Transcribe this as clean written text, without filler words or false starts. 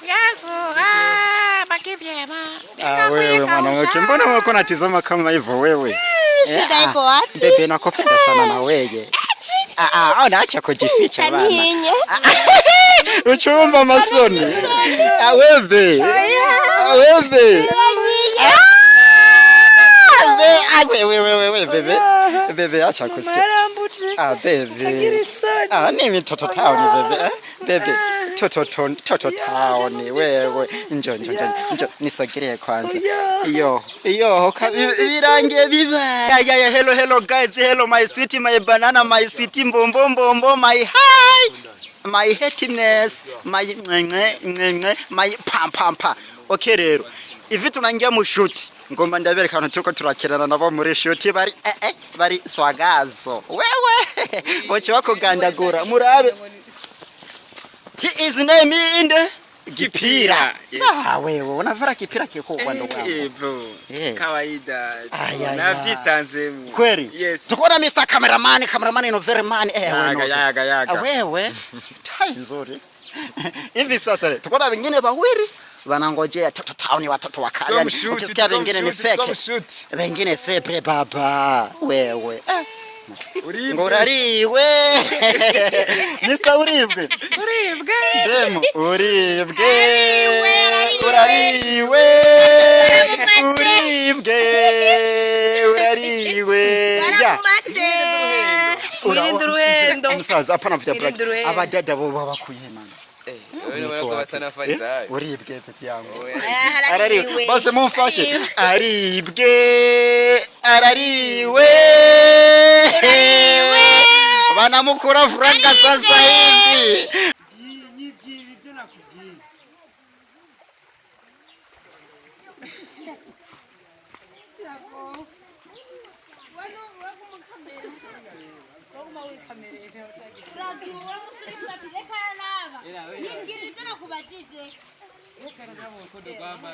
Yesu, baki vyema. Wewe mwanamke, mbona uko unatizama kama hivyo wewe? Shida iko wapi? Bebe nakupenda sana na wewe. Unaacha kujificha bana. Uchumba masoni. Wewe. Wewe. Wewe bebe acha kusikia. Bebe. Nini mtoto town bebe? Bebe. Toto town wewe. Njoo nisogelee kwanza. Iyo birangiye biba. Hello guys, hello my sweet, my banana, my sweet mbombo, my hi. My happiness, my pam. Okay rero. Ivi tunangia mu shoot. Ngomba ndabereka hano tuko turakirana nabo muri shoot bari swagazo. Wewe. Boche wako gandagura murabe. He is name in the Kipira. Yes. Wewe unavara kipira kiko kwando wangu. Bro. Kawaida. Nabyisanze. Kweli? Yes. Tukona Mr. Cameraman no very man. Yaga. Wewe. Tai nzuri. Hivi sasa tukona wengine bawiri wanangojea town watoto wakali. Ukisikia wengine ni fake. Wengine fake baba. Wewe. Ngorariwe. Mr. Uribwe. Demo. Uribwe. Ya. Urinduruhendo. Umusaza apana vya black. Abadada bo babakuyema. Uribwe peti yangu. Arariwe. Bose mumfashe. Arariwe. Wanamukura franga sasa hivi. Mama,